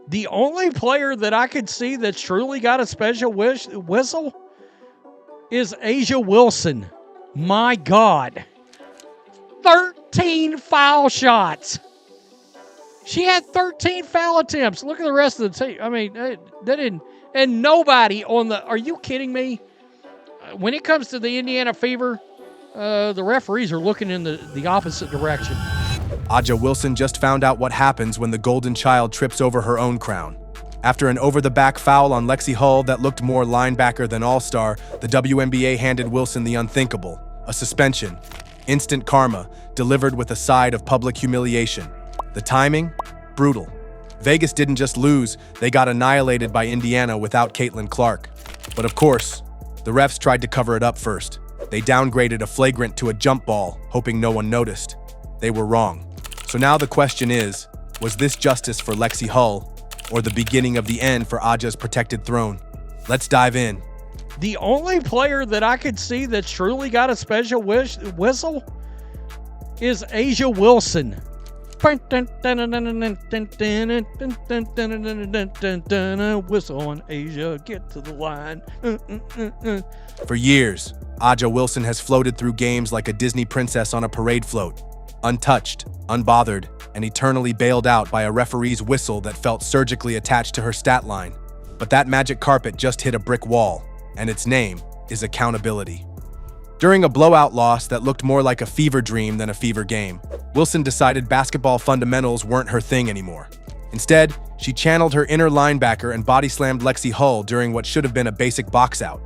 The only player that I could see that's truly got a special whistle is Asia Wilson. My God. 13 foul shots. She had 13 foul attempts. Look at the rest of the team. I mean, they didn't. And nobody on the. Are you kidding me? When it comes to the Indiana Fever, the referees are looking in the opposite direction. Aja Wilson just found out what happens when the golden child trips over her own crown. After an over-the-back foul on Lexie Hull that looked more linebacker than all-star, the WNBA handed Wilson the unthinkable, a suspension. Instant karma, delivered with a side of public humiliation. The timing? Brutal. Vegas didn't just lose, they got annihilated by Indiana without Caitlin Clark. But of course, the refs tried to cover it up first. They downgraded a flagrant to a jump ball, hoping no one noticed. They were wrong. So now the question is, was this justice for Lexie Hull, or the beginning of the end for Aja's protected throne? Let's dive in. The only player that I could see that's truly got a special whistle is Asia Wilson. Whistle on Asia, get to the line. For years, Aja Wilson has floated through games like a Disney princess on a parade float, untouched, unbothered, and eternally bailed out by a referee's whistle that felt surgically attached to her stat line. But that magic carpet just hit a brick wall, and its name is accountability. During a blowout loss that looked more like a fever dream than a fever game, Wilson decided basketball fundamentals weren't her thing anymore. Instead, she channeled her inner linebacker and body-slammed Lexie Hull during what should have been a basic box-out.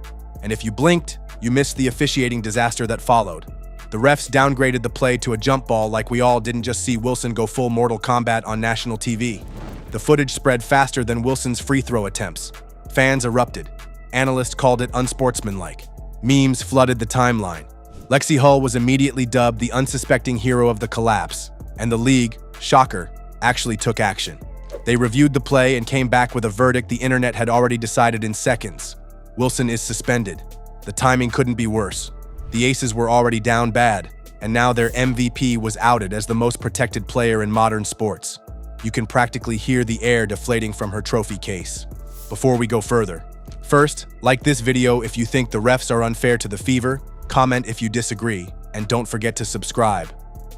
And if you blinked, you missed the officiating disaster that followed. The refs downgraded the play to a jump ball like we all didn't just see Wilson go full Mortal Kombat on national TV. The footage spread faster than Wilson's free throw attempts. Fans erupted. Analysts called it unsportsmanlike. Memes flooded the timeline. Lexie Hull was immediately dubbed the unsuspecting hero of the collapse, and the league, shocker, actually took action. They reviewed the play and came back with a verdict the internet had already decided in seconds. Wilson is suspended. The timing couldn't be worse. The Aces were already down bad, and now their MVP was outed as the most protected player in modern sports. You can practically hear the air deflating from her trophy case. Before we go further, first, like this video if you think the refs are unfair to the Fever, comment if you disagree, and don't forget to subscribe.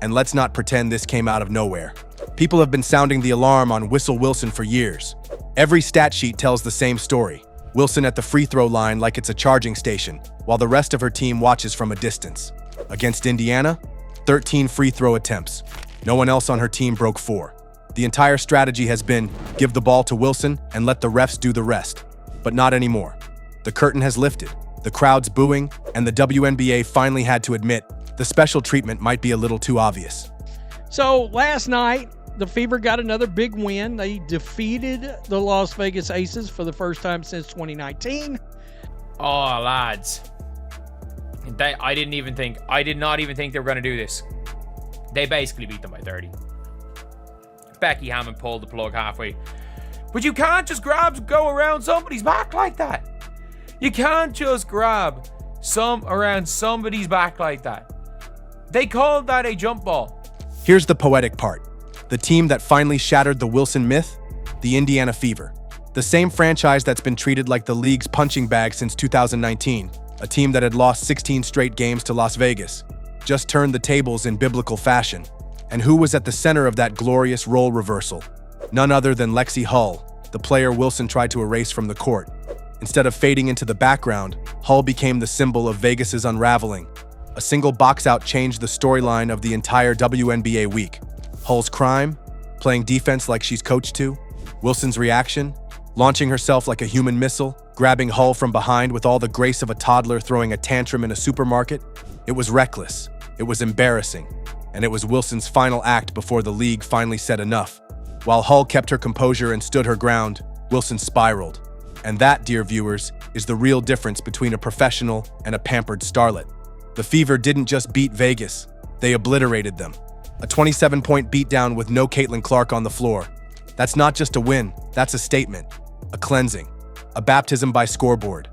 And let's not pretend this came out of nowhere. People have been sounding the alarm on Whistle Wilson for years. Every stat sheet tells the same story. Wilson at the free throw line like it's a charging station, while the rest of her team watches from a distance. Against Indiana, 13 free throw attempts. No one else on her team broke 4. The entire strategy has been, give the ball to Wilson and let the refs do the rest. But not anymore. The curtain has lifted, the crowd's booing, and the WNBA finally had to admit the special treatment might be a little too obvious. So last night, the Fever got another big win. They defeated the Las Vegas Aces for the first time since 2019. Oh, lads. I did not even think they were going to do this. They basically beat them by 30. Becky Hammond pulled the plug halfway. But you can't just go around somebody's back like that. You can't just grab around somebody's back like that. They called that a jump ball. Here's the poetic part. The team that finally shattered the Wilson myth, the Indiana Fever. The same franchise that's been treated like the league's punching bag since 2019, a team that had lost 16 straight games to Las Vegas, just turned the tables in biblical fashion. And who was at the center of that glorious role reversal? None other than Lexie Hull, the player Wilson tried to erase from the court. Instead of fading into the background, Hull became the symbol of Vegas's unraveling. A single box-out changed the storyline of the entire WNBA week. Hull's crime? Playing defense like she's coached to? Wilson's reaction? Launching herself like a human missile, grabbing Hull from behind with all the grace of a toddler throwing a tantrum in a supermarket? It was reckless. It was embarrassing. And it was Wilson's final act before the league finally said enough. While Hull kept her composure and stood her ground, Wilson spiraled. And that, dear viewers, is the real difference between a professional and a pampered starlet. The Fever didn't just beat Vegas, they obliterated them. A 27-point beatdown with no Caitlin Clark on the floor. That's not just a win, that's a statement. A cleansing. A baptism by scoreboard.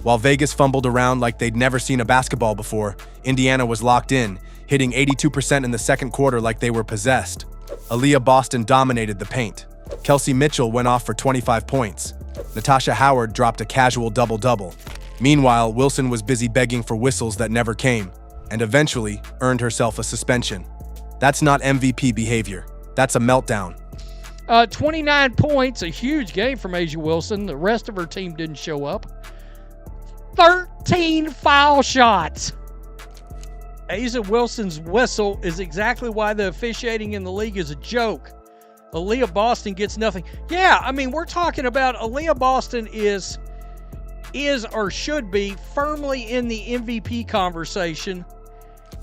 While Vegas fumbled around like they'd never seen a basketball before, Indiana was locked in, hitting 82% in the second quarter like they were possessed. Aaliyah Boston dominated the paint. Kelsey Mitchell went off for 25 points. Natasha Howard dropped a casual double-double. Meanwhile, Wilson was busy begging for whistles that never came, and eventually earned herself a suspension. That's not MVP behavior. That's a meltdown. 29 points, a huge game from A'ja Wilson. The rest of her team didn't show up. 13 foul shots. A'ja Wilson's whistle is exactly why the officiating in the league is a joke. Aaliyah Boston gets nothing. Yeah, I mean, we're talking about Aaliyah Boston is or should be firmly in the MVP conversation.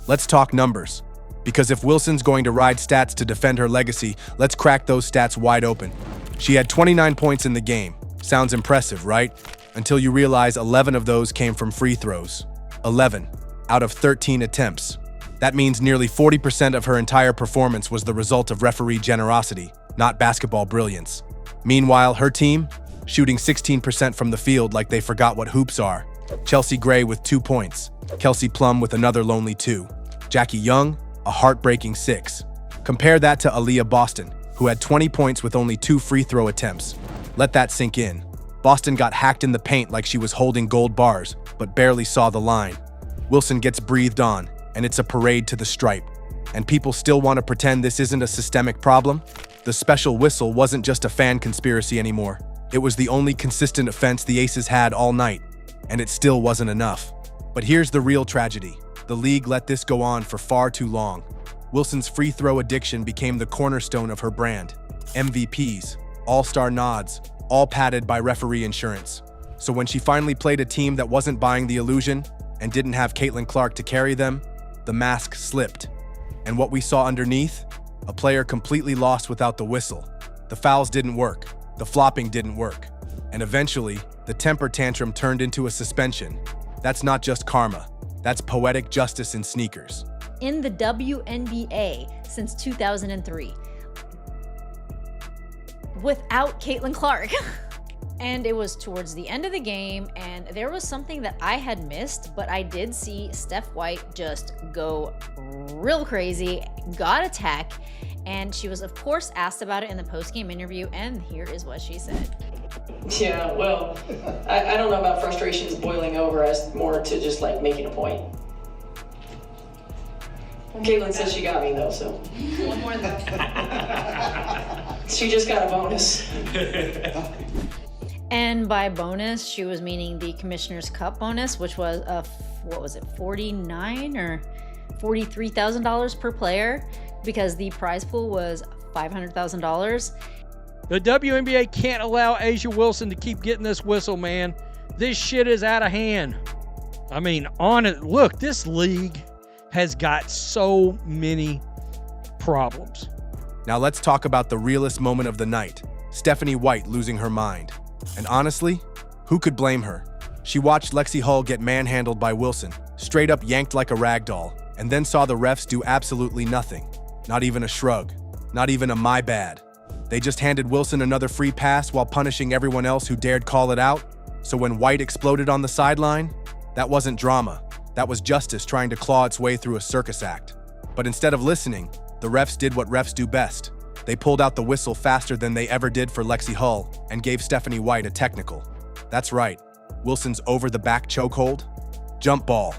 Let's talk numbers. Because if Wilson's going to ride stats to defend her legacy, let's crack those stats wide open. She had 29 points in the game. Sounds impressive, right? Until you realize 11 of those came from free throws. 11 out of 13 attempts. That means nearly 40% of her entire performance was the result of referee generosity, not basketball brilliance. Meanwhile, her team, shooting 16% from the field like they forgot what hoops are. Chelsea Gray with 2 points. Kelsey Plum with another lonely 2. Jackie Young, a heartbreaking 6. Compare that to Aaliyah Boston, who had 20 points with only 2 free throw attempts. Let that sink in. Boston got hacked in the paint like she was holding gold bars, but barely saw the line. Wilson gets breathed on, and it's a parade to the stripe. And people still want to pretend this isn't a systemic problem? The special whistle wasn't just a fan conspiracy anymore. It was the only consistent offense the Aces had all night, and it still wasn't enough. But here's the real tragedy. The league let this go on for far too long. Wilson's free throw addiction became the cornerstone of her brand. MVPs, all-star nods, all padded by referee insurance. So when she finally played a team that wasn't buying the illusion and didn't have Caitlin Clark to carry them, the mask slipped. And what we saw underneath? A player completely lost without the whistle. The fouls didn't work. The flopping didn't work. And eventually, the temper tantrum turned into a suspension. That's not just karma. That's poetic justice in sneakers. In the WNBA since 2003. Without Caitlin Clark. And it was towards the end of the game, and there was something that I had missed, but I did see Steph White just go real crazy, got a tech, and she was, of course, asked about it in the post-game interview, and here is what she said. Yeah, well, I don't know about frustrations boiling over as more to just like making a point. Caitlin said she got me though, so. One more than that. She just got a bonus. And by bonus, she was meaning the Commissioner's Cup bonus, which was what was it, $49,000 or $43,000 per player, because the prize pool was $500,000. The WNBA can't allow A'ja Wilson to keep getting this whistle, man. This shit is out of hand. I mean, look, this league has got so many problems. Now let's talk about the realest moment of the night, Stephanie White losing her mind. And honestly, who could blame her? She watched Lexie Hull get manhandled by Wilson, straight up yanked like a rag doll, and then saw the refs do absolutely nothing. Not even a shrug. Not even a my bad. They just handed Wilson another free pass while punishing everyone else who dared call it out. So when White exploded on the sideline, that wasn't drama. That was justice trying to claw its way through a circus act. But instead of listening, the refs did what refs do best. They pulled out the whistle faster than they ever did for Lexie Hull and gave Stephanie White a technical. That's right, Wilson's over-the-back chokehold? Jump ball.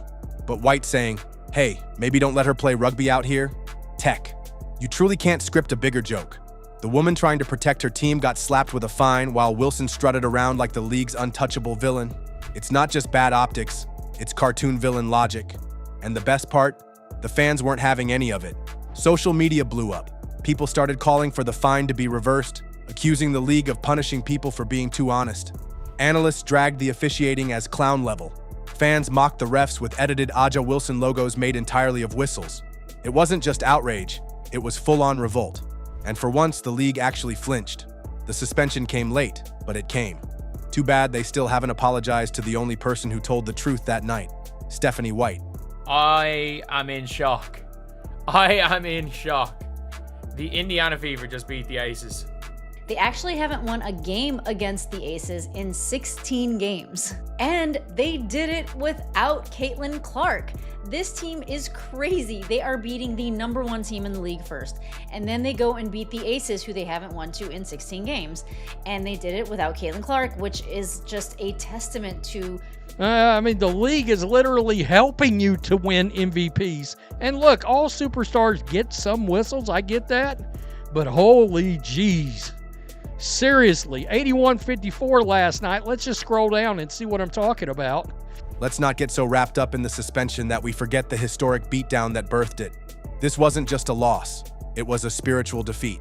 But White saying, hey, maybe don't let her play rugby out here? Tech. You truly can't script a bigger joke. The woman trying to protect her team got slapped with a fine while Wilson strutted around like the league's untouchable villain. It's not just bad optics, it's cartoon villain logic. And the best part? The fans weren't having any of it. Social media blew up. People started calling for the fine to be reversed, accusing the league of punishing people for being too honest. Analysts dragged the officiating as clown level. Fans mocked the refs with edited A'ja Wilson logos made entirely of whistles. It wasn't just outrage, it was full-on revolt. And for once, the league actually flinched. The suspension came late, but it came. Too bad they still haven't apologized to the only person who told the truth that night, Stephanie White. I am in shock. I am in shock. The Indiana Fever just beat the Aces. They actually haven't won a game against the Aces in 16 games. And they did it without Caitlin Clark. This team is crazy. They are beating the #1 team in the league first. And then they go and beat the Aces, who they haven't won to in 16 games. And they did it without Caitlin Clark, which is just a testament to... I mean, the league is literally helping you to win MVPs. And look, all superstars get some whistles. I get that. But holy jeez. Seriously, 81-54 last night. Let's just scroll down and see what I'm talking about. Let's not get so wrapped up in the suspension that we forget the historic beatdown that birthed it. This wasn't just a loss. It was a spiritual defeat.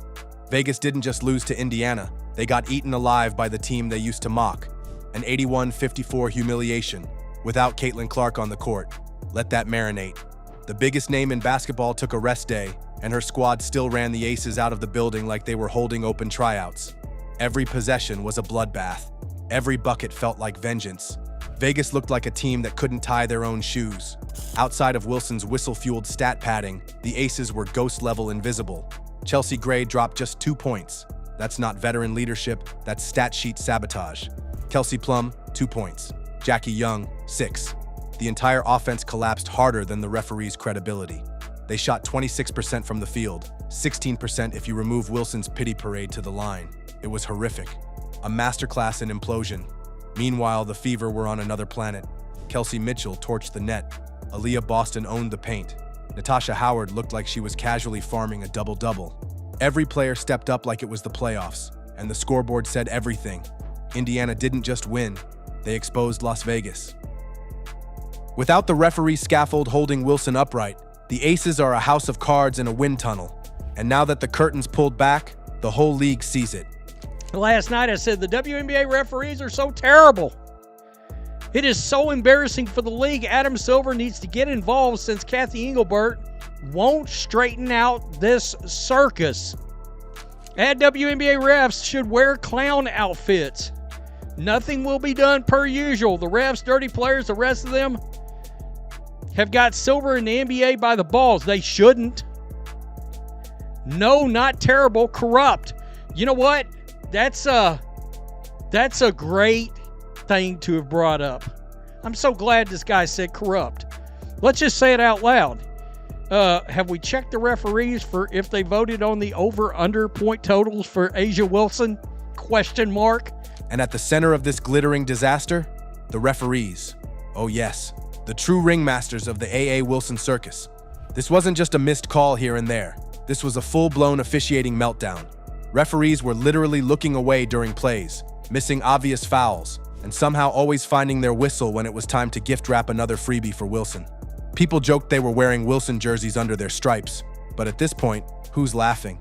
Vegas didn't just lose to Indiana. They got eaten alive by the team they used to mock. An 81-54 humiliation, without Caitlin Clark on the court. Let that marinate. The biggest name in basketball took a rest day, and her squad still ran the Aces out of the building like they were holding open tryouts. Every possession was a bloodbath. Every bucket felt like vengeance. Vegas looked like a team that couldn't tie their own shoes. Outside of Wilson's whistle-fueled stat padding, the Aces were ghost-level invisible. Chelsea Gray dropped just 2 points. That's not veteran leadership, that's stat sheet sabotage. Kelsey Plum, 2 points. Jackie Young, 6. The entire offense collapsed harder than the referee's credibility. They shot 26% from the field, 16% if you remove Wilson's pity parade to the line. It was horrific. A masterclass in implosion. Meanwhile, the Fever were on another planet. Kelsey Mitchell torched the net. Aaliyah Boston owned the paint. Natasha Howard looked like she was casually farming a double-double. Every player stepped up like it was the playoffs, and the scoreboard said everything. Indiana didn't just win, they exposed Las Vegas. Without the referee scaffold holding Wilson upright, the Aces are a house of cards in a wind tunnel. And now that the curtain's pulled back, the whole league sees it. Last night I said the WNBA referees are so terrible. It is so embarrassing for the league. Adam Silver needs to get involved since Kathy Engelbert won't straighten out this circus. And WNBA refs should wear clown outfits. Nothing will be done per usual. The refs, dirty players, the rest of them have got Silver in the NBA by the balls. They shouldn't. No, not terrible, corrupt. You know what? That's a great thing to have brought up. I'm so glad this guy said corrupt. Let's just say it out loud. Have we checked the referees for if they voted on the over-under point totals for A'ja Wilson? Question mark. And at the center of this glittering disaster, the referees. Oh yes, the true ringmasters of the A'ja Wilson circus. This wasn't just a missed call here and there. This was a full-blown officiating meltdown. Referees were literally looking away during plays, missing obvious fouls, and somehow always finding their whistle when it was time to gift wrap another freebie for Wilson. People joked they were wearing Wilson jerseys under their stripes, but at this point, who's laughing?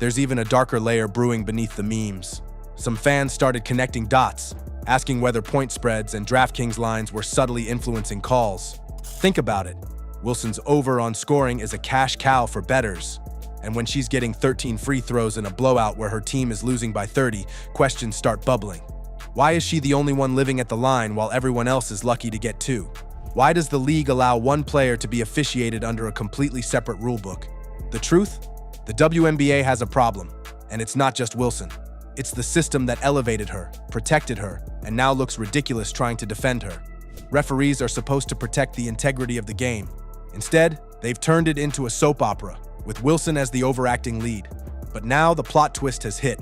There's even a darker layer brewing beneath the memes. Some fans started connecting dots, asking whether point spreads and DraftKings lines were subtly influencing calls. Think about it. Wilson's over on scoring is a cash cow for bettors. And when she's getting 13 free throws in a blowout where her team is losing by 30, questions start bubbling. Why is she the only one living at the line while everyone else is lucky to get 2? Why does the league allow one player to be officiated under a completely separate rulebook? The truth? The WNBA has a problem, and it's not just Wilson. It's the system that elevated her, protected her, and now looks ridiculous trying to defend her. Referees are supposed to protect the integrity of the game. Instead, they've turned it into a soap opera, with Wilson as the overacting lead. But now the plot twist has hit.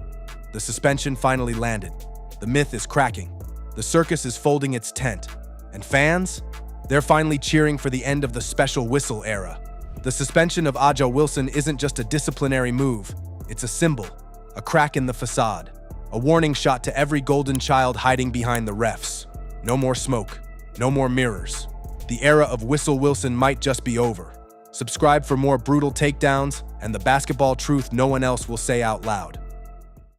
The suspension finally landed. The myth is cracking. The circus is folding its tent. And fans? They're finally cheering for the end of the special whistle era. The suspension of A'ja Wilson isn't just a disciplinary move. It's a symbol, a crack in the facade, a warning shot to every golden child hiding behind the refs. No more smoke, no more mirrors. The era of Whistle Wilson might just be over. Subscribe for more brutal takedowns and the basketball truth no one else will say out loud.